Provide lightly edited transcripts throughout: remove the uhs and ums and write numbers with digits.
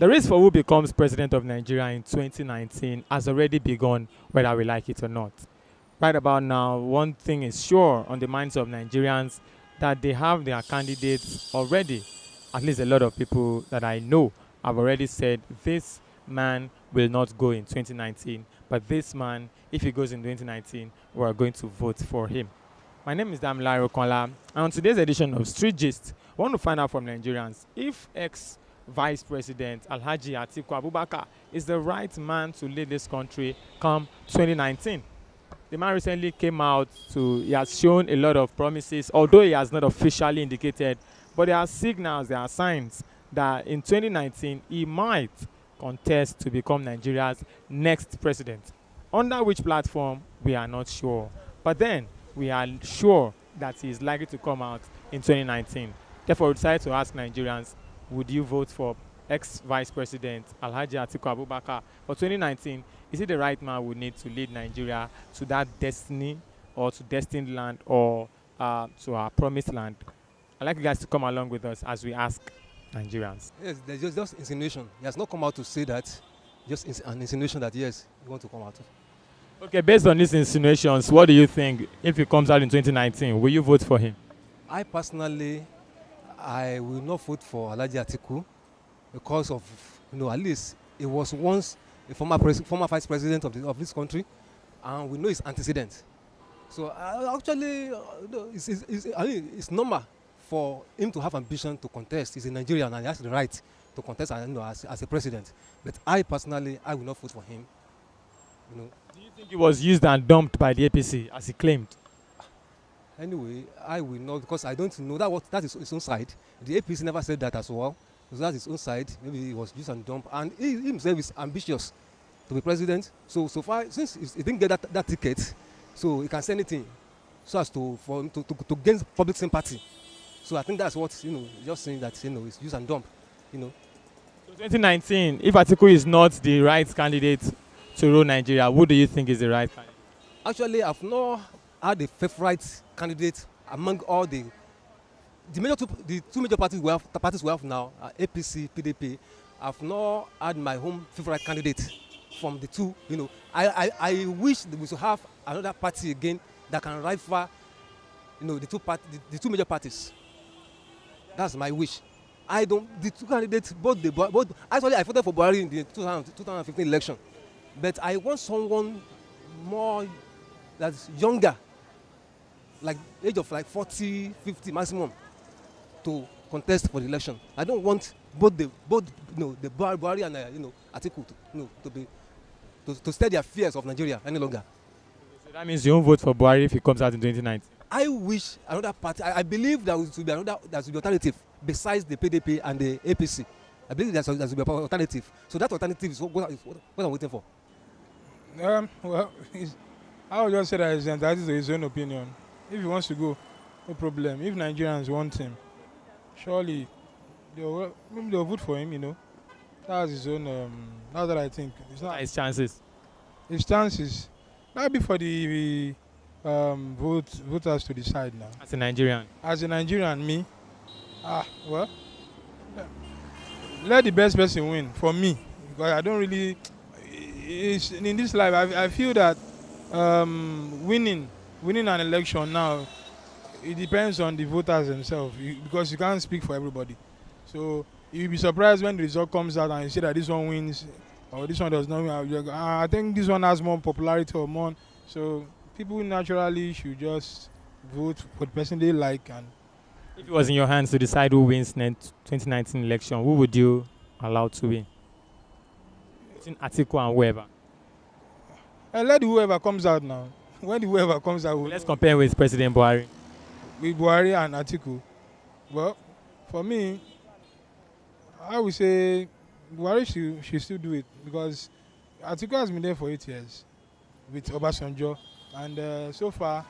The race for who becomes president of Nigeria in 2019 has already begun, whether we like it or not. Right about now, one thing is sure on the minds of Nigerians that they have their candidates already. At least a lot of people that I know have already said this man will not go in 2019, but this man, if he goes in 2019, we are going to vote for him. My name is Damilare Okonla, and on today's edition of Street Gist, I want to find out from Nigerians if ex-Vice President Alhaji Atiku Abubakar is the right man to lead this country come 2019. The man recently came out he has shown a lot of promises, although he has not officially indicated, but there are signals, there are signs that in 2019 he might contest to become Nigeria's next president. Under which platform, we are not sure. But then, we are sure that he is likely to come out in 2019. Therefore, we decided to ask Nigerians, would you vote for ex-Vice President Alhaji Atiku Abubakar for 2019? Is he the right man we need to lead Nigeria to that destiny or to destined land or to our promised land? I'd like you guys to come along with us as we ask Nigerians. Yes, there's just insinuation. He has not come out to say that. Just an insinuation that yes, he wants to come out. Okay, based on these insinuations, what do you think if he comes out in 2019? Will you vote for him? I personally, I will not vote for Alhaji Atiku because of, at least he was once a former vice president of this country, and we know his antecedents. So actually, it's normal for him to have ambition to contest. He's a Nigerian and he has the right to contest as a president. But I personally, I will not vote for him. Do you think he was used and dumped by the APC as he claimed? Anyway, I will not, because I don't know that is his own side. The APC never said that as well. So that's his own side. Maybe he was used and dumped. And he himself is ambitious to be president. So far, since he didn't get that ticket, so he can say anything so as to gain public sympathy. So I think that's what, just saying that, it's use and dump, So 2019, if Atiku is not the right candidate to rule Nigeria, who do you think is the right candidate? Actually, I've not had a favorite candidate among all the two major parties we have now, APC, PDP. I've not had my own favorite candidate from the two. I wish we should have another party again that can rival, the two major parties. That's my wish. The two candidates, actually I voted for Buhari in the 2015 election. But I want someone more that's younger, like age of 40, 50 maximum, to contest for the election. I don't want both the Buhari and Atiku to stir their fears of Nigeria any longer. So that means you won't vote for Buhari if he comes out in 2019. I wish another party. I believe there will be alternative besides the PDP and the APC. I believe there will be an alternative. So that alternative is what I'm waiting for. Well, I would just say that he's entitled to his own opinion. If he wants to go, no problem. If Nigerians want him, surely they'll vote for him. That's his own. That's what I think. It's not his chances. His chances. Maybe for the voters to decide now. As a Nigerian, me, well, let the best person win for me, because I don't really. In this life, I feel that winning an election now, it depends on the voters themselves, because you can't speak for everybody. So you'll be surprised when the result comes out and you say that this one wins or this one does not win. I think this one has more popularity or more. So people naturally should just vote for the person they like. And if it was in your hands to decide who wins the 2019 election, who would you allow to win? Between Atiku and whoever. And let whoever comes out now. When whoever comes out, let's compare with President Buhari. With Buhari and Atiku. Well, for me, I would say Buhari should still do it, because Atiku has been there for 8 years with Obasanjo, and so far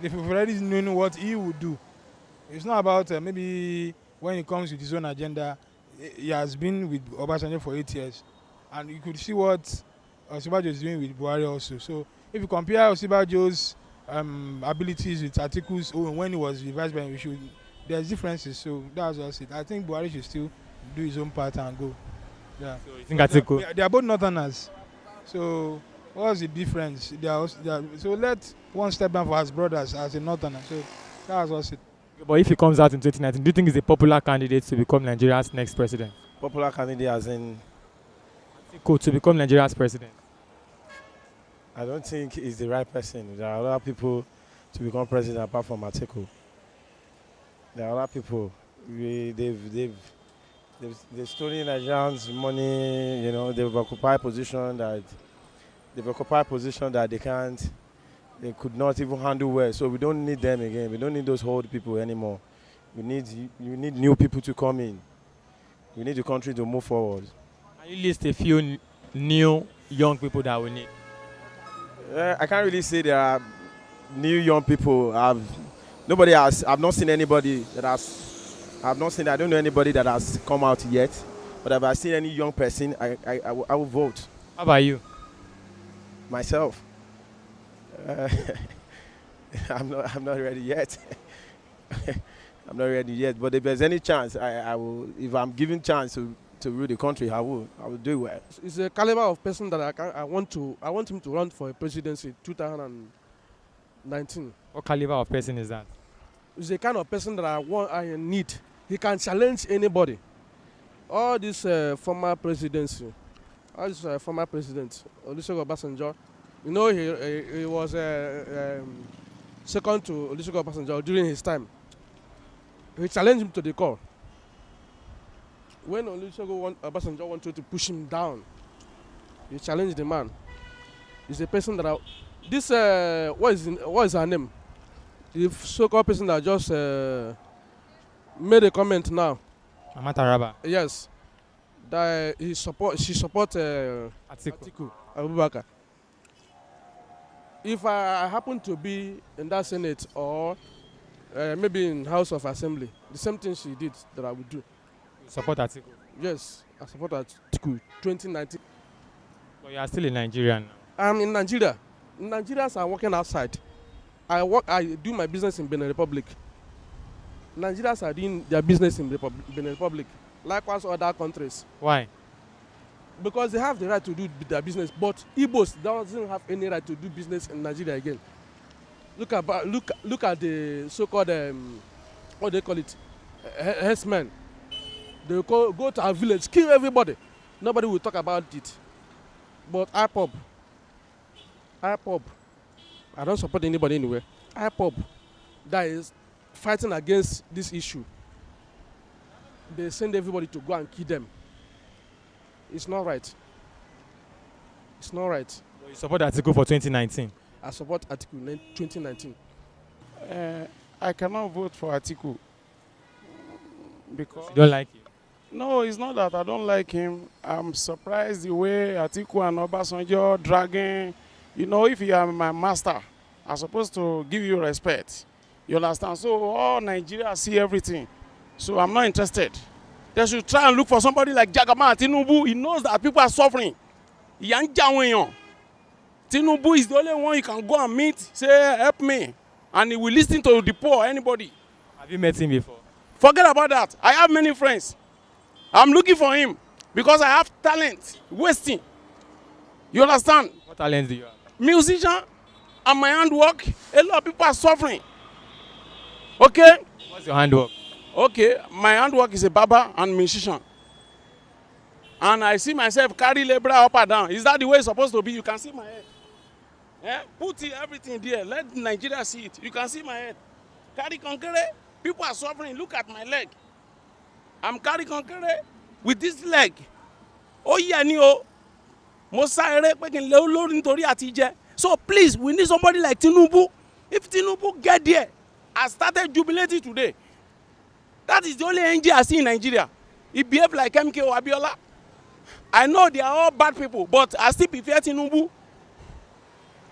they've already known what he would do. It's not about maybe when he comes with his own agenda. He has been with Obasanjo for 8 years, and you could see what Osinbajo is doing with Buhari also. So if you compare Osinbajo's abilities with Atiku's when he was the vice president, there's differences. So that's just it. I think Buhari should still do his own part and go. Yeah. So you think Atiku? They are both Northerners. So what's the difference? So let one step down for his brothers as a Northerner. So that's what's it. But if he comes out in 2019, do you think he's a popular candidate to become Nigeria's next president? Popular candidate as in, Atiku to become Nigeria's president. I don't think he's the right person. There are other people to become president apart from Atiku. There are other people. They've stolen Nigerians' money. You know, they've occupied position that they could not even handle well. So we don't need them again. We don't need those old people anymore. You need new people to come in. We need the country to move forward. Can you list a few new young people that we need? I can't really say there are new young people. I've not seen anybody that I don't know anybody that has come out yet. But if I see any young person, I will vote. How about you? Myself. I'm not ready yet. I'm not ready yet. But if there's any chance, I will. If I'm given chance to rule the country, I will do well. It's a caliber of person that I want him to run for a presidency in 2019. What caliber of person is that? It's the kind of person that I need. He can challenge anybody. All this former presidency, former president, Olusegun Obasanjo, you know, he was second to Olusegun Obasanjo during his time. He challenged him to the core. When Olusegun Obasanjo wanted to push him down, he challenged the man. He's a person that what is her name? The so-called person that just made a comment now. Mama Taraba. Yes, that she support Atiku Abubakar. If I happen to be in that Senate or maybe in House of Assembly, the same thing she did that I would do. Support Atiku. Yes, I support Atiku 2019. But you are still in Nigeria now. I'm in Nigeria. Nigerians are working outside. I do my business in Benin Republic. Nigerians are doing their business in Benin Republic. Likewise other countries. Why? Because they have the right to do their business, but Igbos doesn't have any right to do business in Nigeria again. Look at the so-called what they call it, herdsmen. They go to our village, kill everybody. Nobody will talk about it. But IPOB, I don't support anybody anywhere. IPOB, that is fighting against this issue. They send everybody to go and kill them. It's not right. It's not right. So you support Atiku for 2019? I support Atiku 2019. I cannot vote for Atiku because You don't like it? no, it's not that I don't like him. I'm surprised the way Atiku and Obasanjo dragging. You know, if you are my master, I'm supposed to give you respect. You understand? So all Nigeria see everything. So I'm not interested. They should try and look for somebody like Jagaban Tinubu. He knows that people are suffering. Tinubu is the only one you can go and meet, say, help me. And he will listen to the poor, anybody. Have you met him before? Forget about that. I have many friends. I'm looking for him because I have talent, wasting. You understand? What talent do you have? Musician and my handwork, a lot of people are suffering. Okay? What's your handwork? Okay, my handwork is a barber and musician. And I see myself carry labor up and down. Is that the way it's supposed to be? You can see my head. Yeah? Put everything there. Let Nigeria see it. You can see my head. Carry concrete. People are suffering. Look at my leg. I'm carrying concrete with this leg. Oh, yeah, no. So please, we need somebody like Tinubu. If Tinubu get there, I started jubilating today. That is the only NG I see in Nigeria. He behaved like MKO Abiola. I know they are all bad people, but I still prefer Tinubu.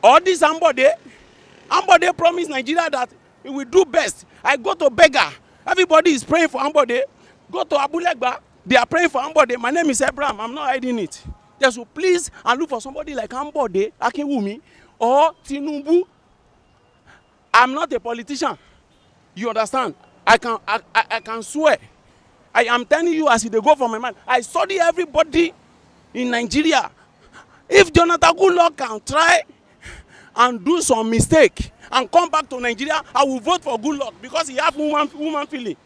All this Ambode promised Nigeria that he will do best. I go to Beggar. Everybody is praying for Ambode. Go to Abulegba. They are praying for Ambode. My name is Abraham. I'm not hiding it. They should please and look for somebody like Ambode, Akinwumi, or Tinubu. I'm not a politician. You understand? I can swear. I am telling you as they go from my mind. I study everybody in Nigeria. If Jonathan Goodluck can try and do some mistake and come back to Nigeria, I will vote for Goodluck because he have woman feeling.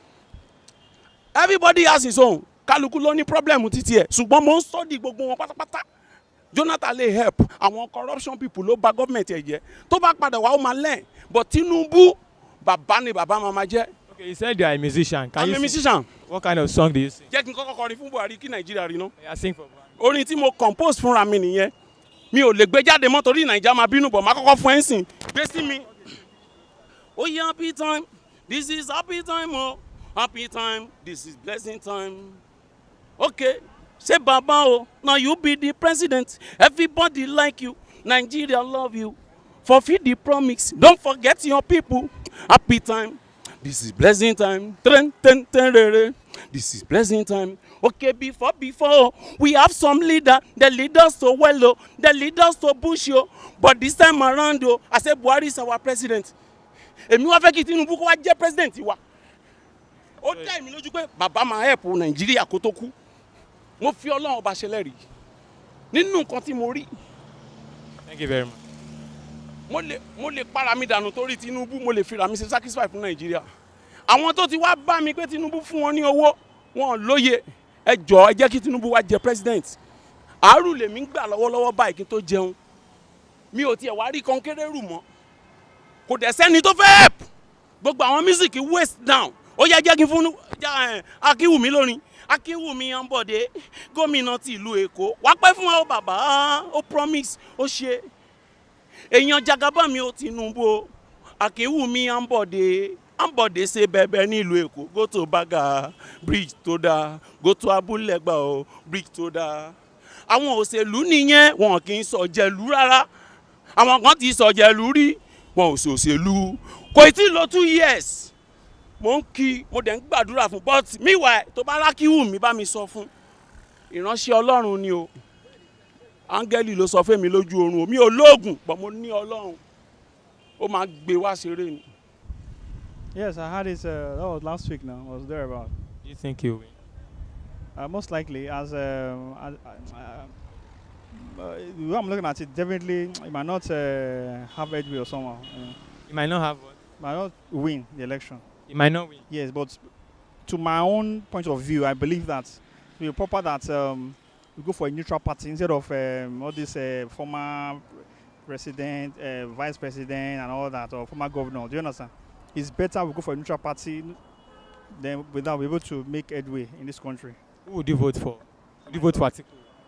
Everybody has his own. Kálukú ló ní problem títí ẹ̀. Ṣùgbọ́n mo ń study gbogbo wọn pátápátá. Jonathan lè help àwọn corruption people ló bà government ẹ̀ jẹ́. Tó bá padà wá ó máa learn. But Tinubu, bàbá ni bàbá máa jẹ́. Okay, you said you are a musician. I'm a musician. What kind of song do you sing? Jẹ́ kí n kọ́kọ́ kọrin fún Buhari kí Nàìjíríà rí ná. I sing for Buhari. Orin tí mo compose fúnra mi nìyẹn. Mi ò lè gbé jáde mọ́ torí Naija máa bínú bọ̀ máa kọ́kọ́ fún ẹ̀ sìn. Gbé sí mi. Oh yeah, happy time. This is happy time, oh. Happy time. This is blessing time. Okay. Say Baba, oh. Now you be the president. Everybody like you. Nigeria love you. Fulfill the promise. Don't forget your people. Happy time. This is blessing time. This is blessing time. Okay, before, we have some leader. The leaders so well, oh. The leaders so bush, oh. But this time around, oh, I said Buhari is our president. Èmi wá fẹ́ kí Tinubu kó wá jẹ́ president wa. Ó dá èmi lójú pé bàbá máa help Nàìjíríà kó tó kú. Mo fi Ọlọ́run ọba ṣẹlẹ́rìí. Nínú nǹkan tí mo rí. Thank you very much. Mo lè para mi dànù torí Tinubu, mo lè fira mi ṣe sacrifice fún Nàìjíríà. Àwọn tó ti wá bá mi pé Tinubu fún wọn ní owó, wọn lóye. Ẹ jọ̀ọ́ ẹ jẹ́ kí Tinubu wá jẹ president. Àárù lèmi ń gbà lọ́wọ́lọ́wọ́ báyìí kí n tó jẹun. Mi ò tiẹ̀ wá rí kọ́ńkéré rù mọ́. Kò dẹ̀ sẹ́ni tó fẹ́ help. Gbogbo àwọn music waste down. Ó yá jẹ́ kí n fún Akínwùmí lórin. Akínwùmí Ambode, gómìnà ti ìlú Èkó. Wá pẹ́ fún wa ó bàbá, ó promise, ó ṣe. Èèyàn Jagaba mi ó Tinubu. Akínwùmí Ambode ṣe bẹ̀bẹ̀ ní ìlú Èkó. Go to Baga, bridge tó dáa. Go to Abúlẹ̀gbà o, bridge tó dáa. Àwọn òṣèlú nìyẹn, wọn kì í sọ̀jẹ̀lú rárá. Àwọn kan ti sọ̀jẹ̀lú rí. Wọn ò ṣòṣèlú kò tí lọ 2 years mo ń kí mo dẹ̀ ń gbàdúrà fún but meanwhile tó bá Akínwùmí bá mi sọ fún ìránṣẹ́ Ọlọ́run ni o áńgẹ́lì ló sọ fún mi lójú oorun o mi ò lóògùn but mo ní Ọlọ́run ó máa gbé wá ṣeré ni. Yes, I had it. That was last week. Now I was there about. Do you think you win? Most likely, as the way I'm looking at it, definitely it might not have headway or somehow. You might not have what? Might not win the election. You might not win. Yes, but to my own point of view, I believe that it will be proper that we go for a neutral party instead of all this former president, vice president, and all that, or former governor. Do you understand? It's better we go for a neutral party than without be able to make headway in this country. Who would you vote for? Would you vote for Atiku?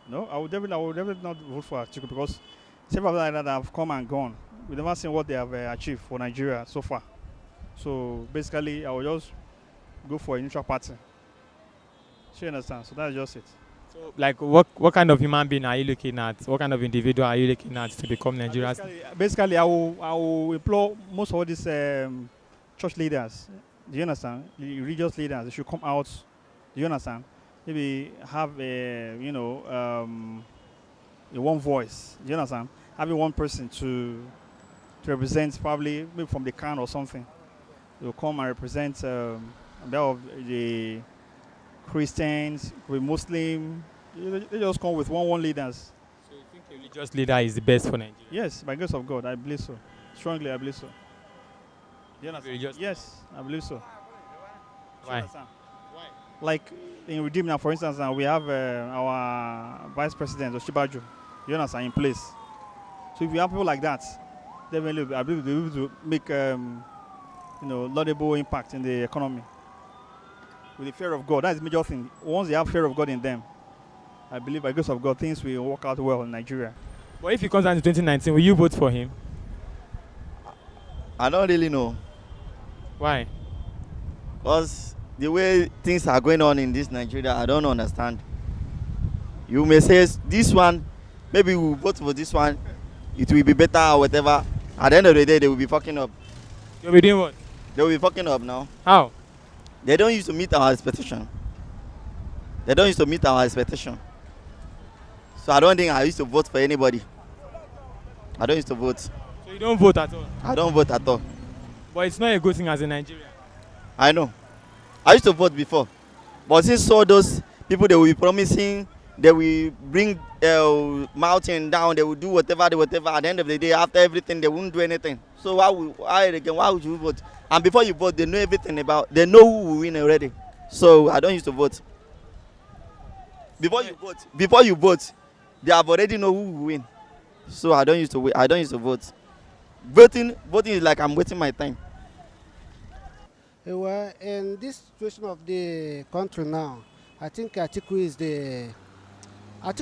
No, I would definitely not vote for Atiku because several like that have come and gone. We've never seen what they have achieved for Nigeria so far. So basically, I will just go for a neutral party. So you understand? So that's just it. So, like, what kind of human being are you looking at? What kind of individual are you looking at to become Nigeria's? Basically, I will implore most of all these church leaders. Do you understand? The religious leaders, they should come out. Do you understand? Maybe have a one voice. Do you understand? Having one person to represent, probably maybe from the CAN or something. They will come and represent that of the Christians, with Muslim. They just come with one leaders. So you think a religious leader is the best for Nigeria? Yes, by grace of God, I believe so. Strongly, I believe so. You understand? Yes, I believe so. Why? Why? Like in Redeem now, for instance, now we have our Vice President Oshibaju, you understand, in place. So if we have people like that, definitely I believe we'll be able to make laudable impact in the economy. With the fear of God, that's the major thing. Once they have fear of God in them, I believe by grace of God, things will work out well in Nigeria. But if he comes down in 2019, will you vote for him? I don't really know. Why? Because the way things are going on in this Nigeria, I don't understand. You may say this one, maybe we'll vote for this one, it will be better or whatever. At the end of the day, they will be fucking up. You'll be doing what? They will be fucking up now. How? They don't used to meet our expectation. They don't used to meet our expectation. So I don't think I used to vote for anybody. I don't used to vote. So you don't vote at all? I don't vote at all. But it's not a good thing as a Nigerian. I know. I used to vote before. But since all those people they will be promising they will bring mountain down, they will do whatever. At the end of the day, after everything, they won't do anything. So why would you vote? And before you vote, they know everything they know who will win already. So I don't used to vote. Before you vote, they have already know who will win. So I don't used to vote. Voting is like I'm wasting my time. Well, in this situation of the country now, I think Atiku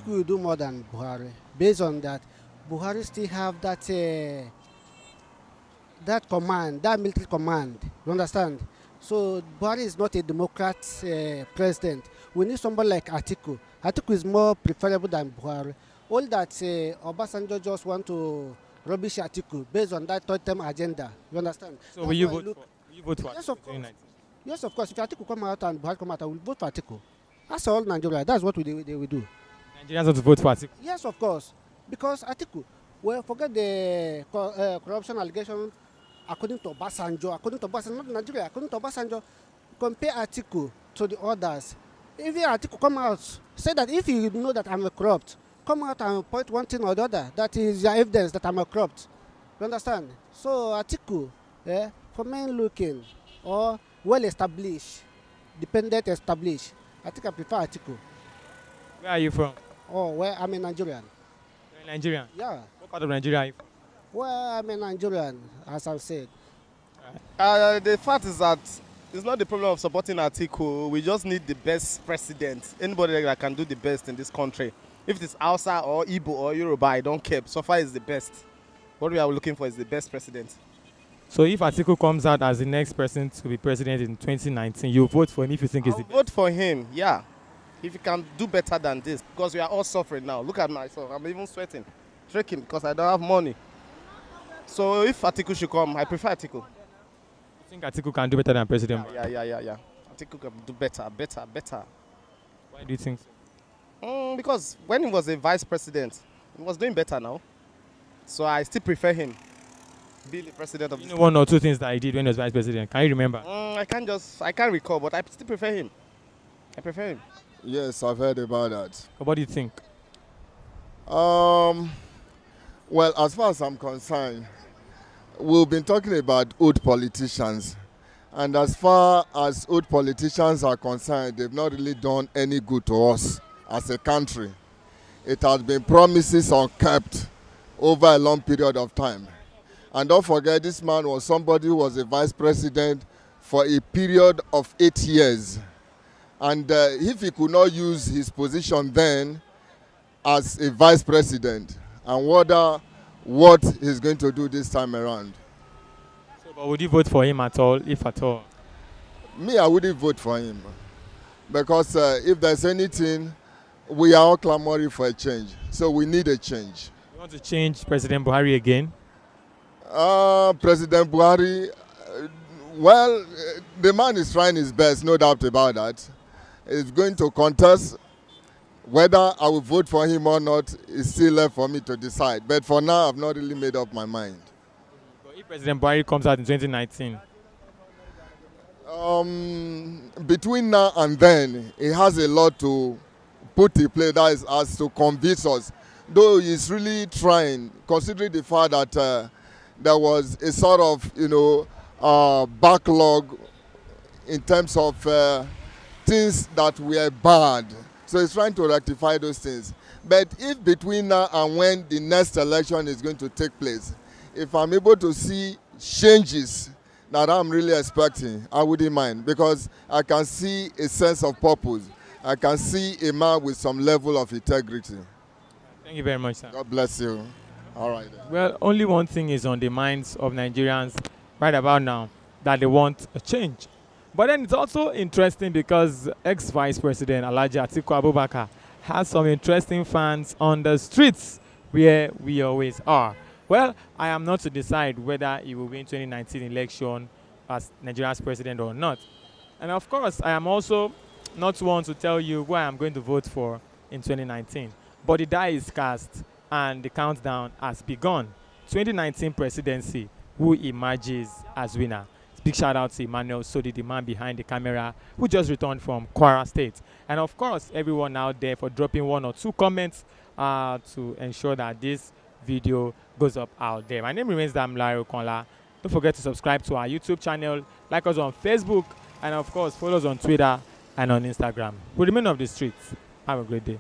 will do more than Buhari. Based on that, Buhari still have that command, that military command. You understand? So Buhari is not a Democrat president. We need somebody like Atiku. Atiku is more preferable than Buhari. All that Obasanjo just want to rubbish Atiku based on that third-term agenda. You understand? So will you vote for Yes, Atiku of course. in 2019? Yes, of course. If Atiku come out and Buhari come out, I will vote for Atiku. That's all Nigeria. That's what they will do. Nigerians want to vote for Atiku. Yes, of course. Because Atiku, well, forget the corruption allegation according to Obasanjo, not Nigeria, according to Obasanjo, compare Atiku to the others. If Atiku come out, say that if you know that I'm a corrupt, come out and point one thing or the other. That is your evidence that I'm a corrupt. You understand? So Atiku, for men looking or well established, dependent established, I think I prefer Atiku. Where are you from? Oh, well, I'm a Nigerian. You're a Nigerian. Yeah. What part of Nigeria are you from? Well, I'm a Nigerian, as I've said. The fact is that it's not the problem of supporting Atiku. We just need the best president. Anybody that can do the best in this country. If it's Hausa or Igbo or Yoruba, I don't care. So far is the best. What we are looking for is the best president. So if Atiku comes out as the next person to be president in 2019, you vote for him if you think he's the best? Vote for him, yeah. If he can do better than this, because we are all suffering now. Look at myself. I'm even sweating, shaking because I don't have money. So if Atiku should come, I prefer Atiku. You think Atiku can do better than President Buhari? Yeah. Atiku can do better. Why do you think so? Because when he was a vice president, he was doing better now. So I still prefer him be the president of You this know one or two things that he did when he was vice president. Can you remember? I can't recall, but I still prefer him. I prefer him. Yes, I've heard about that. What do you think? Well, as far as I'm concerned, we've been talking about old politicians. And as far as old politicians are concerned, they've not really done any good to us as a country. It has been promises unkept over a long period of time. And don't forget, this man was somebody who was a vice president for a period of 8 years. And if he could not use his position then as a vice president, and wonder what he's going to do this time around. So, but would you vote for him at all, if at all? Me, I wouldn't vote for him. Because if there's anything, we are all clamoring for a change. So we need a change. You want to change President Buhari again? President Buhari, well, the man is trying his best, no doubt about that. He's going to contest. Whether I will vote for him or not is still left for me to decide. But for now, I've not really made up my mind. But if President Buhari comes out in 2019? Between now and then, he has a lot to put in play, that is, as to convince us. Though he's really trying, considering the fact that there was a sort of, backlog in terms of things that were bad. So he's trying to rectify those things. But if between now and when the next election is going to take place, if I'm able to see changes that I'm really expecting, I wouldn't mind, because I can see a sense of purpose. I can see a man with some level of integrity. Thank you very much, sir. God bless you. All right. Then. Well, only one thing is on the minds of Nigerians right about now, that they want a change. But then it's also interesting because ex-Vice President Alhaji Atiku Abubakar has some interesting fans on the streets where we always are. Well, I am not to decide whether he will win 2019 election as Nigeria's president or not. And of course, I am also not one to tell you who I am going to vote for in 2019. But the die is cast and the countdown has begun. 2019 presidency, who emerges as winner? Big shout out to Emmanuel Sodi, the man behind the camera, who just returned from Kwara State. And of course, everyone out there for dropping 1 or 2 comments to ensure that this video goes up out there. My name remains Damilare Okonla. Don't forget to subscribe to our YouTube channel, like us on Facebook, and of course, follow us on Twitter and on Instagram. We remain off the streets. Have a great day.